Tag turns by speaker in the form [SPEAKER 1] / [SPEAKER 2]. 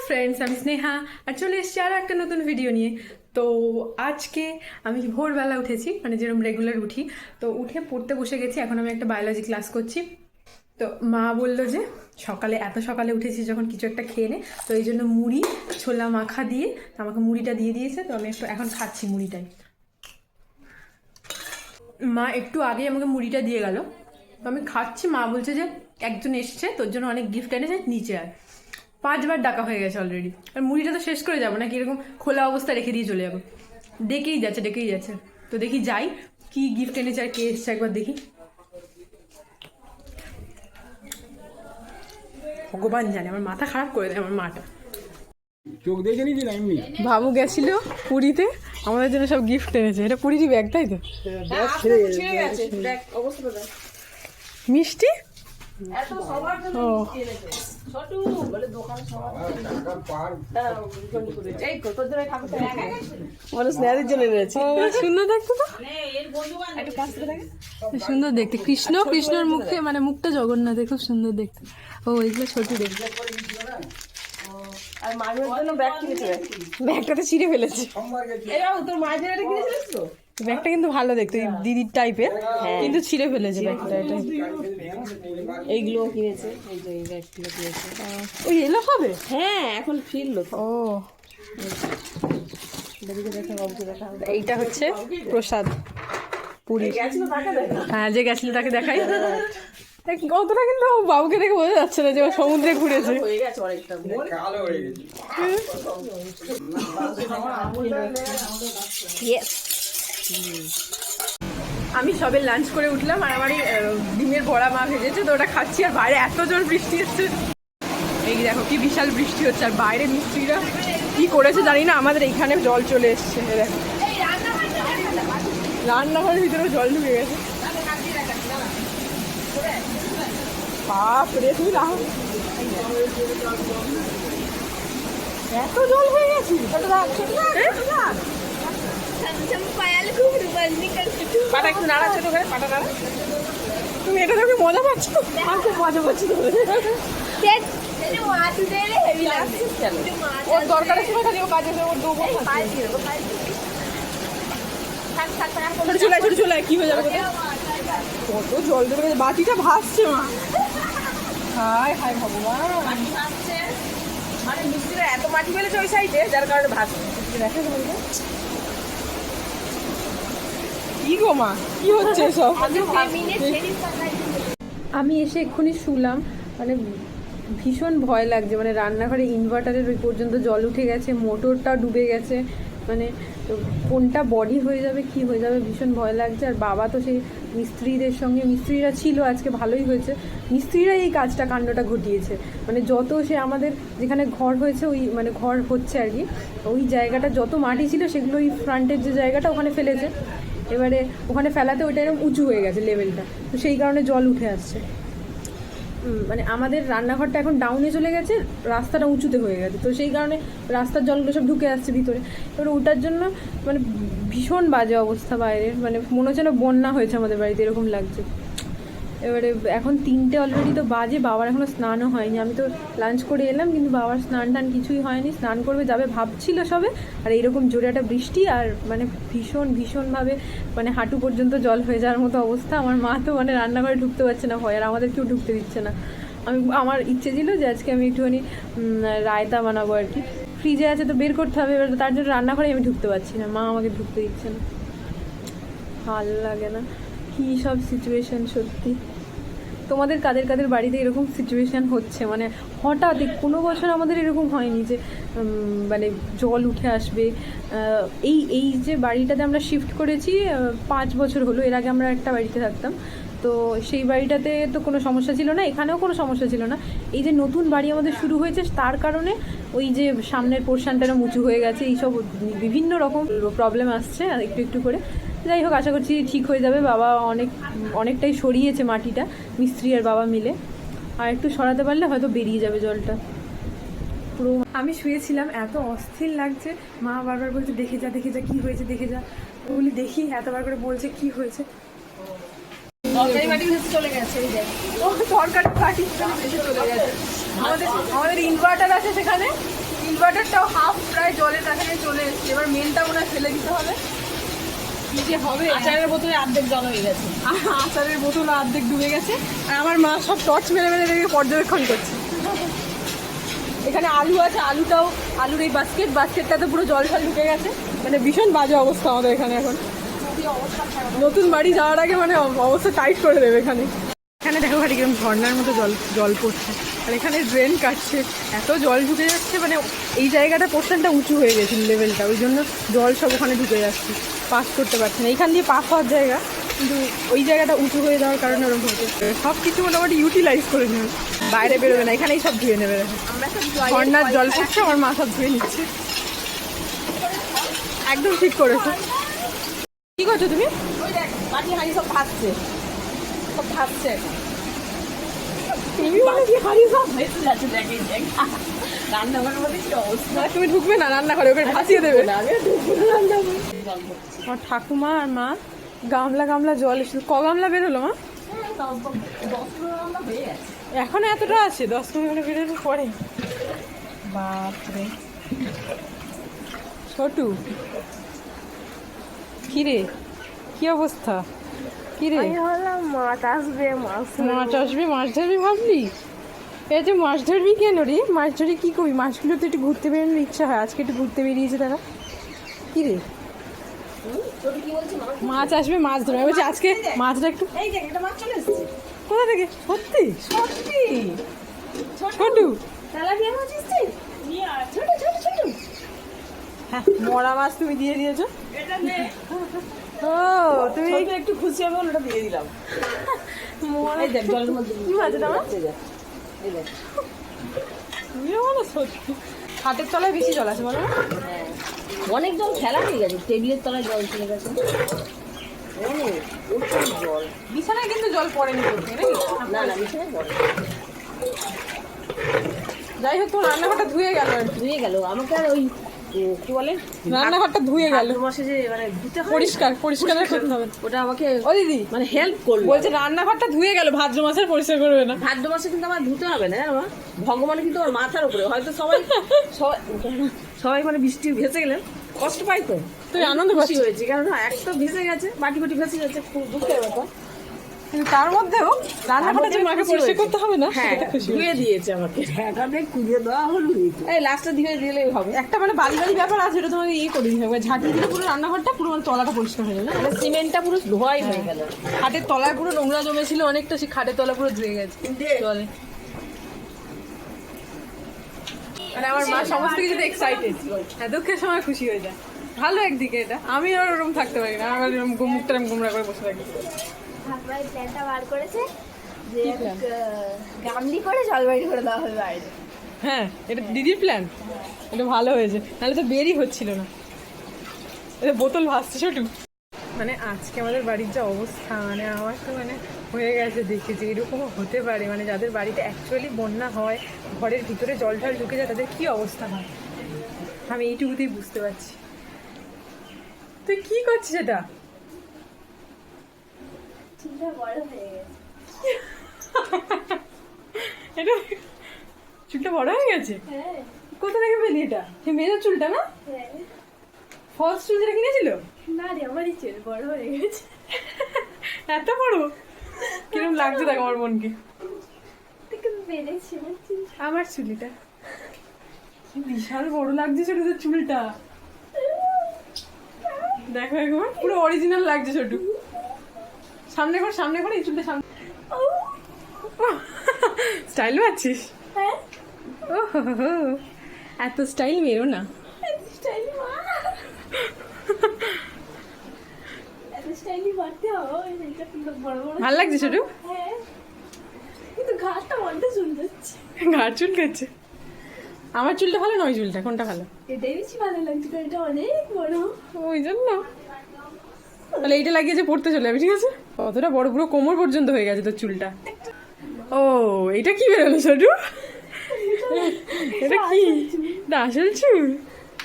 [SPEAKER 1] Friends, আমি স্নেহা আর চলে এসেছি আরও একটা নতুন ভিডিও নিয়ে। তো আজকে আমি ভোরবেলা উঠেছি, মানে যেরকম রেগুলার উঠি, তো উঠে পড়তে বসে গেছি। এখন আমি একটা বায়োলজি ক্লাস করছি। তো মা বললো যে সকালে এত সকালে উঠেছি যখন কিছু একটা খেয়ে নে, তো এই জন্য মুড়ি ছোলা মাখা দিয়ে আমাকে মুড়িটা দিয়ে দিয়েছে। তো আমি একটু এখন খাচ্ছি মুড়িটাই। মা একটু আগেই আমাকে মুড়িটা দিয়ে গেল, তো আমি খাচ্ছি। মা বলছে যে একজন এসছে, তোর জন্য অনেক গিফট এনেছে, নিচে আয়। 5বার ডাকা হয়ে গেছে অলরেডি। আর মুড়িটা তো শেষ করে যাবো না, কিরকম খোলা অবস্থা রেখে দিয়ে চলে যাবো। ডেকেই যাচ্ছে। তো দেখি যাই, কি গিফট এনেছে আর কে এসছে একবার দেখি। ভগবান জানে, আমার মাথা খারাপ করে দেয় আমার মাটা।
[SPEAKER 2] চোখ দেখে নিয়েছিল এমনি।
[SPEAKER 1] বাবু গেছিল পুরীতে, আমাদের জন্য সব গিফট এনেছে। এটা পুরীরই ব্যাগ, তাই তো? মিষ্টি সুন্দর দেখতে, তো সুন্দর দেখতে। কৃষ্ণর মুখে, মানে মুখটা জগন্নাথের, খুব সুন্দর দেখতে। ও এগুলো ছোট দেখতে। ব্যাগটা তো ছিঁড়ে ফেলেছে। ব্যাগটা কিন্তু ভালো দেখতে, দিদির টাইপের, কিন্তু ছিঁড়ে ফেলেছে ব্যাগটা। এটা
[SPEAKER 3] এইগুলো কিনেছে, এই যে এই ব্যাগগুলো কিনেছে।
[SPEAKER 1] ওই এলো হবে।
[SPEAKER 3] হ্যাঁ, এখন ফিরলো।
[SPEAKER 1] ও এইটা হচ্ছে প্রসাদ পুরী। হ্যাঁ, যে গেছিল তাকে দেখাই। অতটা কিন্তু বাবুকে দেখে বোঝা যাচ্ছে না যে ও সমুদ্রে ঘুরেছে। আমি সবে লাঞ্চ করে উঠলাম, আর আমার ডিমের বড়া মা ভেজেছে, তো ওটা খাচ্ছি। আর বাইরে এত জোর বৃষ্টি হচ্ছে, এই দেখো কি বিশাল বৃষ্টি হচ্ছে। আর বাইরে মিস্ত্রিরা কি করেছে জানি না, আমাদের এইখানে জল চলে এসছে। দেখো রান্নাঘরের ভিতরেও জল ঢুকে গেছে। বাপরে, তুই এত জল হয়ে গেছে। পাটা একটু নাড়া, ছোট করে পাটা নাড়া। তুমি এটা দেখে মজা পাচ্ছ? আমার খুব মজা পাচ্ছি। ওর দরকারের সময় খালি ও কাজে ওর দেবো। ছোট চুলায় কি হয়ে যাবে? কত জল দেবে, বাটিটা ভাসছে মা। হায় হায় ভগবান,
[SPEAKER 3] মানে মিস্ত্রিরা এত মাটি ফেলেছে ওই সাইডে, যার কারণে ভাসছে।
[SPEAKER 1] দেখে কি গো মা, কি হচ্ছে সব? আমি এসে এক্ষুনি শুলাম, মানে ভীষণ ভয় লাগছে। মানে রান্নাঘরে ইনভার্টারের ওই পর্যন্ত জল উঠে গেছে, মোটরটা ডুবে গেছে। মানে কোনটা বডি হয়ে যাবে, কি হয়ে যাবে, ভীষণ ভয় লাগছে। আর বাবা তো সেই মিস্ত্রিদের সঙ্গে, মিস্ত্রিরা ছিল আজকে, ভালোই হয়েছে। মিস্ত্রিরা এই কাণ্ডটা ঘটিয়েছে। মানে যত সে আমাদের যেখানে ঘর হয়েছে, ওই মানে ঘর হচ্ছে আর কি, ওই জায়গাটা যত মাটি ছিল সেগুলো ওই ফ্রন্টের যে জায়গাটা ওখানে ফেলেছে। এবারে ওখানে ফেলাতে ওইটা এরকম উঁচু হয়ে গেছে লেভেলটা, তো সেই কারণে জল উঠে আসছে। মানে আমাদের রান্নাঘরটা এখন ডাউনে চলে গেছে, রাস্তাটা উঁচুতে হয়ে গেছে, তো সেই কারণে রাস্তার জলগুলো সব ঢুকে আসছে ভিতরে। এবার ওটার জন্য মানে ভীষণ বাজে অবস্থা বাইরের, মানে মনে হচ্ছে না বন্যা হয়েছে আমাদের বাড়িতে, এরকম লাগছে। এবারে এখন 3টে অলরেডি তো বাজে, বাবার এখনও স্নানও হয়নি। আমি তো লাঞ্চ করে এলাম, কিন্তু বাবার স্নান টান কিছুই হয়নি। স্নান করবে যাবে ভাবছিল সবে, আর এইরকম জোরে একটা বৃষ্টি, আর মানে ভীষণভাবে মানে হাঁটু পর্যন্ত জল হয়ে যাওয়ার মতো অবস্থা। আমার মা তো মানে রান্নাঘরে ঢুকতে পারছে না ভয়, আর আমাদের কেউ ঢুকতে দিচ্ছে না। আমার ইচ্ছে ছিল যে আজকে আমি একটুখানি রায়তা বানাবো আর কি, ফ্রিজে আছে তো বের করতে হবে। এবার তার জন্য রান্নাঘরে আমি ঢুকতে পারছি না, মা আমাকে ঢুকতে দিচ্ছে না। ভালো লাগে না, কী সব সিচুয়েশান সত্যি। তোমাদের কাদের বাড়িতে এরকম সিচুয়েশান হচ্ছে? মানে হঠাৎ কোনো বছর আমাদের এরকম হয়নি যে মানে জল উঠে আসবে। এই যে বাড়িটাতে আমরা শিফট করেছি 5 বছর হলো, এর আগে আমরা একটা বাড়িতে থাকতাম, তো সেই বাড়িটাতে তো কোনো সমস্যা ছিল না, এখানেও কোনো সমস্যা ছিল না। এই যে নতুন বাড়ি আমাদের শুরু হয়েছে, তার কারণে ওই যে সামনের পোর্শনটা উঁচু হয়ে গেছে, এইসব বিভিন্ন রকম প্রবলেম আসছে একটু করে। যাই হোক, আশা করছি ঠিক হয়ে যাবে। বাবা অনেকটাই সরিয়েছে মাটিটা, মিস্ত্রি আর বাবা মিলে, আর একটু সরাতে পারলে হয়তো বেরিয়ে যাবে জলটা পুরো। আমি শুয়েছিলাম, এত অস্থির লাগছে। মা বারবার বলছে দেখে যা কি হয়েছে, দেখে যা। বলি দেখি, এতবার করে বলছে কি হয়েছে।
[SPEAKER 3] তরকারি বাটি ভেসে চলে গেছে, এই দেখ
[SPEAKER 1] তরকারি বাটি ভেসে চলে গেছে। আমাদের ইনভার্টার আছে সেখানে, ইনভার্টারটাও হাফ প্রায় জলের কাছে চলে এসেছে, এবার মেনটা মনে হয় ফেলে দিতে হবে। কি যে হবে,
[SPEAKER 3] আচারের বোতলে অর্ধেক জল হয়ে গেছে।
[SPEAKER 1] আচারের বোতল অর্ধেক ডুবে গেছে, আর আমার মা সব টর্চ মেরে মেরে রেখে পর্যবেক্ষণ করছে। এখানে আলু আছে, আলুর এই বাস্কেটটাতে পুরো জল ঢল ঢুকে গেছে, মানে ভীষণ বাজে অবস্থা আমাদের এখানে এখন। নতুন বাড়ি যাওয়ার আগে মানে অবস্থা টাইট করে দেবে এখানে। এখানে দেখো খালি কিরকম ঝর্ণার মতো জল পড়ছে, আর এখানে ড্রেন কাটছে, এত জল ঢুকে যাচ্ছে, মানে এই জায়গাটা পোর্শনটা উঁচু হয়ে গেছে লেভেলটা, ওই জন্য জল সব ওখানে ঢুকে যাচ্ছে, পাস করতে পারছে না। এইখান দিয়ে পাস হওয়ার জায়গা, কিন্তু ওই জায়গাটা উঁচু হয়ে যাওয়ার কারণে ওরকম হচ্ছে। সব কিছু মোটামুটি ইউটিলাইজ করে নেবে, বাইরে বেরোবে না, এখানেই সব ধুয়ে নেবে। ঝর্ণার জল পড়ছে, আমার মা সব ধুয়ে নিচ্ছে। একদম ঠিক করেছো। কি করছো তুমি?
[SPEAKER 3] ওই দেখ বাটি হাঁড়ি সব ভাসছে এখন।
[SPEAKER 1] তুমি বলো কি হারি সব
[SPEAKER 3] ভেসে যাচ্ছে, দেখেই দেখ রান্নাঘরের মধ্যে কি অবস্থা।
[SPEAKER 1] তুমি ঢুকবে না রান্নাঘরে, ওকে ভাসিয়ে দেবে।
[SPEAKER 3] আগে ঢুকবো না রান্নাঘরে।
[SPEAKER 1] আমার ঠাকুমা আর মা গামলা জল এসে, ক গামলা বেরোলো মা?
[SPEAKER 3] 10-15 রান্না হয়ে গেছে।
[SPEAKER 1] এখনো এতটা আছে, 10-15 বেরোনোর পরে। বাপরে ছোটু, কিরে কি অবস্থা? কিরে
[SPEAKER 3] মাছ আসবে,
[SPEAKER 1] মাছ ধরবি ভাবলি? এই যে মাছ ধরবি কেন রে? মাছ ধরে কি করবি? মাছগুলো তো একটু ঘুরতে বেরোনোর ইচ্ছা হয়, আজকে একটু ঘুরতে বেরিয়েছে তারা। কি রে মাছ আসবে, মাছ ধরবে বলছি আজকে। মাছটা একটু
[SPEAKER 3] এই দেখ একটা মাছ চলে এসেছে।
[SPEAKER 1] কোথা থেকে? সত্যি
[SPEAKER 3] সত্যি
[SPEAKER 1] ছোটু?
[SPEAKER 3] তেলাপিয়া মাছ এসেছে। ছোট ছোট ছোট।
[SPEAKER 1] হ্যাঁ, মরা মাছ তুমি দিয়ে দিয়েছো।
[SPEAKER 3] এটা নে।
[SPEAKER 1] ও তুমি
[SPEAKER 3] ছোট একটু খুশি হবে ওটা দিয়ে দিলাম। এই দেখ জলের মধ্যে
[SPEAKER 1] কি মাছ এটা মা?
[SPEAKER 3] এই দেখ
[SPEAKER 1] তুমিও বলো সত্যি। খাটের তলায় বেশি জল আছে বলো না?
[SPEAKER 3] অনেক জল ফেলা হয়ে গেছে, টেবিলের তলায় জল চলে গেছে অনেক, প্রচুর জল।
[SPEAKER 1] বিছানায় কিন্তু জল পড়েনি বলতে নাকি?
[SPEAKER 3] না না বিছানায় জল
[SPEAKER 1] যাই হোক, তোমার রান্নাঘরটা ধুয়ে গেল আর কি।
[SPEAKER 3] ধুয়ে গেল। আমাকে আর ওই কি বলে
[SPEAKER 1] রান্নাঘরটা ধুয়ে গেল,
[SPEAKER 3] ভাদ্র মাসে যে মানে ধুতে হয়,
[SPEAKER 1] পরিষ্কার করতে হবে।
[SPEAKER 3] ওটা আমাকে
[SPEAKER 1] ও দিদি
[SPEAKER 3] মানে হেল্প করলো।
[SPEAKER 1] বলছে রান্নাঘরটা ধুয়ে গেল, ভাদ্র মাসের পরিষ্কার করবে না।
[SPEAKER 3] ভাদ্র মাসে কিন্তু আমার ধুতে হবে না, জানো মা? ভগবান কিন্তু আমার মাথার উপরে, হয়তো সবাই সবাই সবাই মানে বৃষ্টি ভেসে গেলেন কষ্ট পাই, তো
[SPEAKER 1] তুই আনন্দ
[SPEAKER 3] খুশি
[SPEAKER 1] পাচ্ছিস,
[SPEAKER 3] হয়েছি, কারণ এক তো ভেসে গেছে, বাটি বাটি ভেসে গেছে, খুব দুঃখের ব্যাপার।
[SPEAKER 1] কিন্তু তার মধ্যেও রান্নাঘরটা যে মাকে পরিষ্কার করতে হবে না,
[SPEAKER 3] হ্যাঁ
[SPEAKER 1] সেটা খুশি
[SPEAKER 3] ধুয়ে দিয়েছে আমাকে, ঢাকাতে খুঁজে দেওয়া হলো। এই লাস্টে ধুয়ে দিলেই হবে।
[SPEAKER 1] একটা মানে বালি ব্যাপার আছে, এটা তোমাকে ইয়ে করে দিতে হবে, ঝাঁটি দিলে পুরো রান্নাঘরটা পুরো মানে তলাটা পরিষ্কার হয়ে যাবে।
[SPEAKER 3] মানে সিমেন্টটা পুরো ধোয়াই হয়ে গেল।
[SPEAKER 1] খাটের তলায় পুরো নোংরা জমেছিল অনেকটা, সেই খাটের তলা পুরো ধুয়ে গেছে জলে। মানে আমার মা সমস্ত কিছুতে এক্সাইটেড, হ্যাঁ দুঃখের সময় খুশি হয়ে যায়। ভালো একদিকে এটা, আমি আর ওরকম থাকতে পারি না, আমার এরকম মুখটা গোমরা করে বসে থাকি।
[SPEAKER 4] ঠাকুমার প্ল্যানটা বার করেছে যে গামলি করে জলবাড়ি করে দেওয়া হবে বাইরে।
[SPEAKER 1] হ্যাঁ, এটা দিদির প্ল্যান, এটা ভালো হয়েছে, নাহলে তো বেরই হচ্ছিল না। এটা বোতল ভাসছে ছোটু। মানে আজকে আমাদের বাড়ির যে অবস্থা, মানে আমার তো মানে হয়ে গেছে দেখে যে এরকমও হতে পারে, মানে যাদের বাড়িতে অ্যাকচুয়ালি বন্যা হয়, ঘরের ভিতরে জল ঢল ঢুকে যায়, তাদের কী অবস্থা হয় আমি এইটুকুতেই বুঝতে পারছি। তুই কি করছিস এটা?
[SPEAKER 4] চুলটা বড় হয়ে গেছে।
[SPEAKER 1] এটা চুলটা বড় হয়ে গেছে?
[SPEAKER 4] হ্যাঁ
[SPEAKER 1] কোথা থেকে পেলি এটা? সে মেয়ের চুলটা না?
[SPEAKER 4] হ্যাঁ।
[SPEAKER 1] ফলস চুল যেটা কিনেছিল?
[SPEAKER 4] না রে, আমারই চুল বড় হয়ে গেছে।
[SPEAKER 1] এত বড়? কিরকম লাগছে দেখ আমার মনকে।
[SPEAKER 4] থেকে বেড়েছে আমার চুল।
[SPEAKER 1] আমার চুলিটা কি বিশাল বড় লাগছে ছোট, তোর চুলটা দেখো একবার, পুরো অরিজিনাল লাগছে ছোট। সামনে কর এই চুলটা সামনে। স্টাইল মারছিস?
[SPEAKER 4] হ্যাঁ
[SPEAKER 1] ও হো হো, এত স্টাইল মেরো না।
[SPEAKER 4] স্টাইলি মা, এত স্টাইলি মারতে হবে। এটা কিন্তু বড় বড়।
[SPEAKER 1] ভাল লাগছে ছোট?
[SPEAKER 4] হ্যাঁ, কিন্তু ঘাটটা বড্ড সুন্দর হচ্ছে।
[SPEAKER 1] ঘাড় চুল খাচ্ছে। আমার চুলটা ভালো না ওই চুলটা? কোনটা ভালো?
[SPEAKER 4] এটাই বেশি ভালো লাগছে, কারণ এটা অনেক বড়।
[SPEAKER 1] ওই জন্য তাহলে এইটা লাগিয়েছে পড়তে চলে যাবে, ঠিক আছে? কতটা বড়, পুরো কোমর পর্যন্ত হয়ে গেছে তোর চুলটা। ও এটা কি বেরোলো ছোটু? এটা কি? এটা আসল চুল?